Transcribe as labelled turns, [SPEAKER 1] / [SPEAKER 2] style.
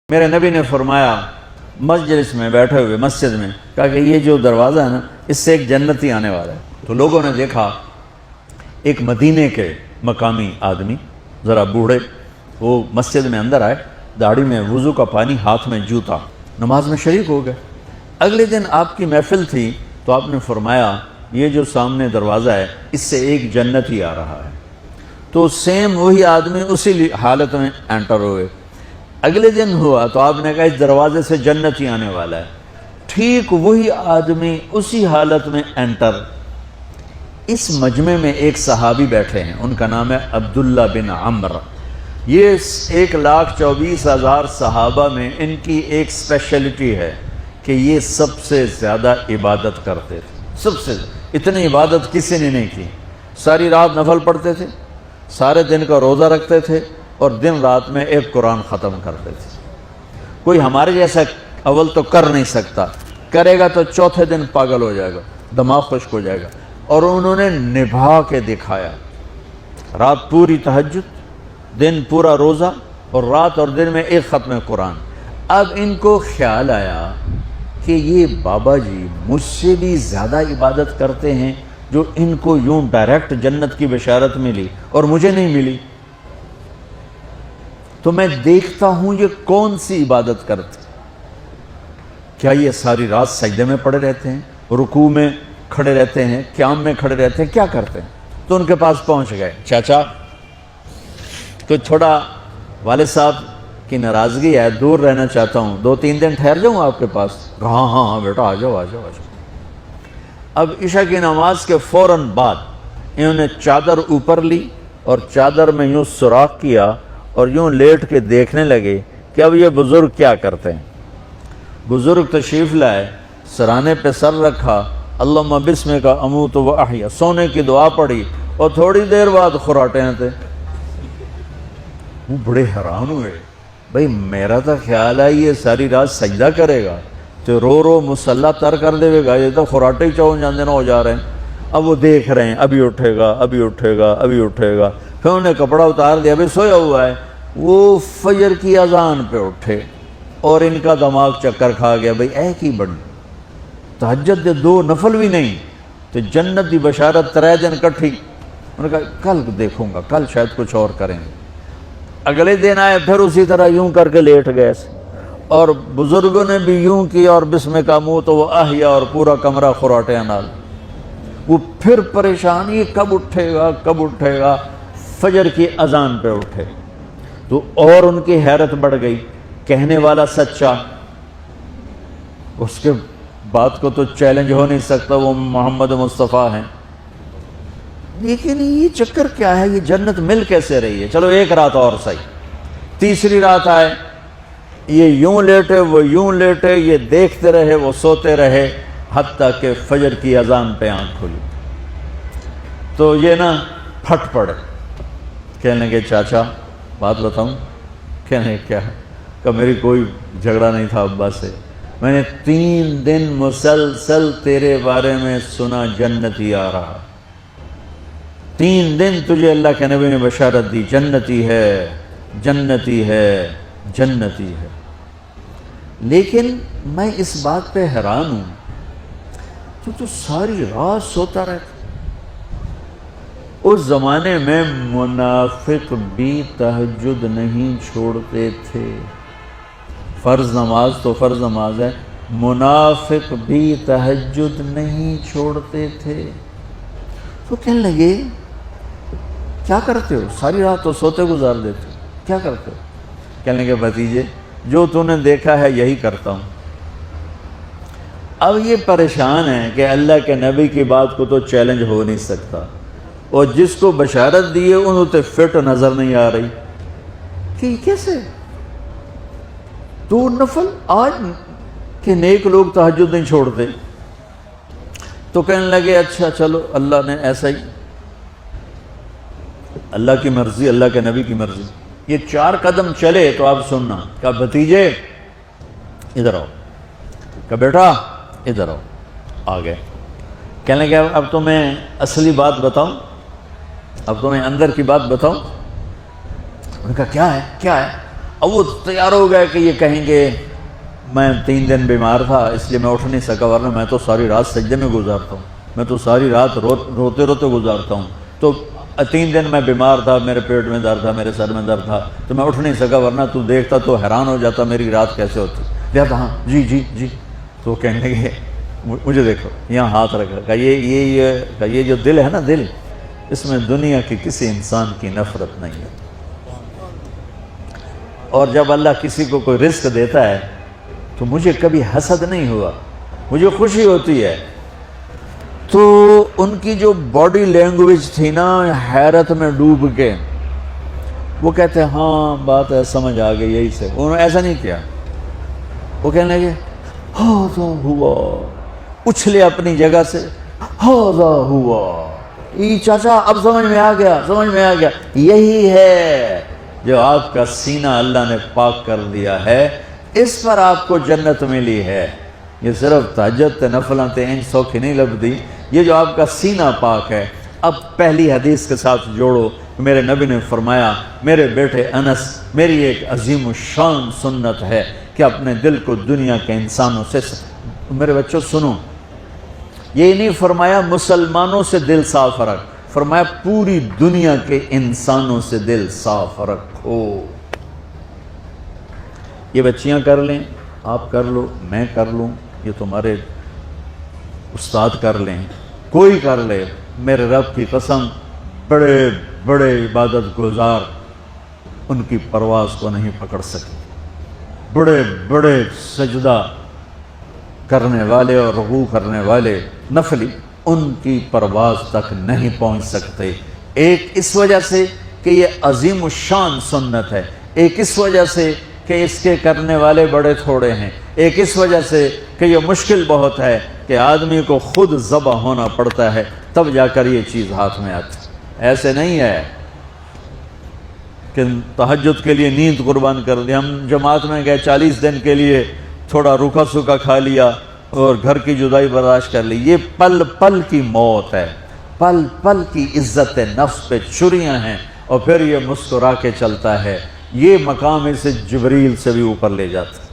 [SPEAKER 1] میرے نبی نے فرمایا مجلس میں بیٹھے ہوئے مسجد میں، کہا کہ یہ جو دروازہ ہے نا اس سے ایک جنتی آنے والا ہے۔ تو لوگوں نے دیکھا ایک مدینے کے مقامی آدمی ذرا بوڑھے، وہ مسجد میں اندر آئے، داڑھی میں وضو کا پانی، ہاتھ میں جوتا، نماز میں شریک ہو گئے۔ اگلے دن آپ کی محفل تھی تو آپ نے فرمایا یہ جو سامنے دروازہ ہے اس سے ایک جنتی آ رہا ہے۔ تو سیم وہی آدمی اسی حالت میں انٹر ہوئے۔ اگلے دن ہوا تو آپ نے کہا اس دروازے سے جنتی آنے والا ہے، ٹھیک وہی آدمی اسی حالت میں انٹر۔ اس مجمع میں ایک صحابی بیٹھے ہیں، ان کا نام ہے عبداللہ بن عمرو۔ یہ 1,24,000 صحابہ میں ان کی ایک سپیشلٹی ہے کہ یہ سب سے زیادہ عبادت کرتے تھے، سب سے اتنی عبادت کسی نے نہیں کی۔ ساری رات نفل پڑھتے تھے، سارے دن کا روزہ رکھتے تھے، اور دن رات میں ایک قرآن ختم کرتے تھے۔ کوئی ہمارے جیسا اول تو کر نہیں سکتا، کرے گا تو چوتھے دن پاگل ہو جائے گا، دماغ خشک ہو جائے گا، اور انہوں نے نبھا کے دکھایا۔ رات پوری تہجد، دن پورا روزہ، اور رات اور دن میں ایک ختم قرآن۔ اب ان کو خیال آیا کہ یہ بابا جی مجھ سے بھی زیادہ عبادت کرتے ہیں، جو ان کو یوں ڈائریکٹ جنت کی بشارت ملی اور مجھے نہیں ملی، تو میں دیکھتا ہوں یہ کون سی عبادت کرتے، کیا یہ ساری رات سجدے میں پڑے رہتے ہیں، رکوع میں کھڑے رہتے ہیں، قیام میں کھڑے رہتے ہیں، کیا کرتے ہیں؟ تو ان کے پاس پہنچ گئے، چاچا تو تھوڑا والد صاحب کی ناراضگی ہے، دور رہنا چاہتا ہوں، 2-3 دن ٹھہر جاؤں آپ کے پاس؟ ہاں ہاں ہاں بیٹا آ جاؤ آ جاؤ آ جاؤ۔ اب عشاء کی نماز کے فوراً بعد انہوں نے چادر اوپر لی اور چادر میں یوں سوراخ کیا اور یوں لیٹ کے دیکھنے لگے کہ اب یہ بزرگ کیا کرتے ہیں۔ بزرگ تشریف لائے، سرانے پہ سر رکھا، اللہم بسمک اموت و احیا، سونے کی دعا پڑھی، اور تھوڑی دیر بعد خراٹے آتے۔ وہ بڑے حیران ہوئے، بھئی میرا تو خیال ہے یہ ساری رات سجدہ کرے گا تو رو رو مصلی تر کر دے گا، یہ تو خراٹے ہی چون جاندے نہ ہو جا رہے ہیں۔ اب وہ دیکھ رہے ہیں ابھی اٹھے گا ابھی اٹھے گا ابھی اٹھے گا، پھر انہوں نے کپڑا اتار دیا، ابھی سویا ہوا ہے۔ وہ فجر کی اذان پہ اٹھے اور ان کا دماغ چکر کھا گیا، بھئی اے کی بڑی تہجد دے 2 نفل بھی نہیں تو جنت دی بشارت 3 دن کٹھی۔ انہوں نے کہا کل دیکھوں گا، کل شاید کچھ اور کریں گے۔ اگلے دن آئے، پھر اسی طرح یوں کر کے لیٹ گئے، اور بزرگوں نے بھی یوں کیا، اور بسمک اموت و احیا، اور پورا کمرہ خراٹے نال۔ وہ پھر پریشان، یہ کب اٹھے گا کب اٹھے گا، فجر کی اذان پہ اٹھے تو اور ان کی حیرت بڑھ گئی، کہنے والا سچا، اس کے بات کو تو چیلنج ہو نہیں سکتا، وہ محمد مصطفیٰ ہیں، لیکن یہ چکر کیا ہے، یہ جنت مل کیسے رہی ہے؟ چلو ایک رات اور صحیح۔ تیسری رات آئے، یہ یوں لیٹے وہ یوں لیٹے، یہ دیکھتے رہے وہ سوتے رہے، حتیٰ کہ فجر کی اذان پہ آنکھ کھلی تو یہ نا پھٹ پڑے، کہنے لگے چاچا بات بتاؤں؟ کہنے کیا؟ کہ میری کوئی جھگڑا نہیں تھا ابا سے، میں نے 3 دن مسلسل تیرے بارے میں سنا جنتی آ رہا، 3 دن تجھے اللہ کے نبی نے بشارت دی، جنتی ہے جنتی ہے جنتی ہے، لیکن میں اس بات پہ حیران ہوں تو ساری رات سوتا رہتا۔ اس زمانے میں منافق بھی تہجد نہیں چھوڑتے تھے، فرض نماز تو فرض نماز ہے، منافق بھی تہجد نہیں چھوڑتے تھے۔ تو کہنے لگے کیا کرتے ہو، ساری رات تو سوتے گزار دیتے ہو، کیا کرتے ہو؟ کہنے لگے بھتیجے جو تو نے دیکھا ہے یہی کرتا ہوں۔ اب یہ پریشان ہے کہ اللہ کے نبی کی بات کو تو چیلنج ہو نہیں سکتا، اور جس کو بشارت دی ہے انہوں تے فٹ نظر نہیں آ رہی کہ کیسے 2 نفل آج کہ نیک لوگ تہجد نہیں چھوڑتے۔ تو کہنے لگے اچھا چلو اللہ نے ایسا ہی، اللہ کی مرضی، اللہ کے نبی کی مرضی۔ یہ 4 قدم چلے تو آپ سننا، کہا بھتیجے ادھر آؤ، کہا بیٹا ادھر آؤ، آ گئے۔ کہنے لگے اب تو میں اصلی بات بتاؤں، اب تو میں اندر کی بات بتاؤں؟ انہوں نے کہا کیا ہے کیا ہے؟ اب وہ تیار ہو گئے کہ یہ کہیں گے میں 3 دن بیمار تھا اس لیے میں اٹھ نہیں سکا، ورنہ میں تو ساری رات سجدے میں گزارتا ہوں، میں تو ساری رات روتے روتے گزارتا ہوں، تو 3 دن میں بیمار تھا، میرے پیٹ میں درد تھا، میرے سر میں درد تھا، تو میں اٹھ نہیں سکا، ورنہ تو دیکھتا تو حیران ہو جاتا میری رات کیسے ہوتی۔ لہذا ہاں جی جی جی، تو کہنے لگے مجھے دیکھو یہاں ہاتھ رکھا کہ یہ جو دل ہے نا، دل اس میں دنیا کی کسی انسان کی نفرت نہیں ہے، اور جب اللہ کسی کو کوئی رزق دیتا ہے تو مجھے کبھی حسد نہیں ہوا، مجھے خوشی ہوتی ہے۔ تو ان کی جو باڈی لینگویج تھی نا، حیرت میں ڈوب کے وہ کہتے ہیں ہاں بات ہے، سمجھ آ گئی، یہی سے۔ انہوں نے ایسا نہیں کیا، وہ کہنے لگے ہاذا ہوا، اچھلے اپنی جگہ سے، ہاذا ہوا، ای چاچا اب سمجھ میں آ گیا، سمجھ میں آ گیا، یہی ہے جو آپ کا سینہ اللہ نے پاک کر دیا ہے، اس پر آپ کو جنت ملی ہے۔ یہ صرف تہجد نفلاں انج سوکھی نہیں لبدی، یہ جو آپ کا سینہ پاک ہے۔ اب پہلی حدیث کے ساتھ جوڑو، میرے نبی نے فرمایا، میرے بیٹے انس، میری ایک عظیم الشان سنت ہے کہ اپنے دل کو دنیا کے انسانوں سے، میرے بچوں سنو، یہ نہیں فرمایا مسلمانوں سے دل صاف رکھ، فرمایا پوری دنیا کے انسانوں سے دل صاف رکھو۔ یہ بچیاں کر لیں، آپ کر لو، میں کر لوں، یہ تمہارے استاد کر لیں، کوئی کر لے، میرے رب کی قسم بڑے بڑے عبادت گزار ان کی پرواز کو نہیں پکڑ سکے، بڑے بڑے سجدہ کرنے والے اور رکوع کرنے والے نفلی ان کی پرواز تک نہیں پہنچ سکتے۔ ایک اس وجہ سے کہ یہ عظیم الشان سنت ہے، ایک اس وجہ سے کہ اس کے کرنے والے بڑے تھوڑے ہیں، ایک اس وجہ سے کہ یہ مشکل بہت ہے کہ آدمی کو خود ذبح ہونا پڑتا ہے تب جا کر یہ چیز ہاتھ میں آتی۔ ایسے نہیں ہے کہ تہجد کے لیے نیند قربان کر دی، ہم جماعت میں گئے 40 دن کے لیے تھوڑا روکھا سوکھا کھا لیا اور گھر کی جدائی برداشت کر لی، یہ پل پل کی موت ہے، پل پل کی عزت نفس پہ چھریاں ہیں، اور پھر یہ مسکرا کے چلتا ہے، یہ مقام اسے جبریل سے بھی اوپر لے جاتا ہے۔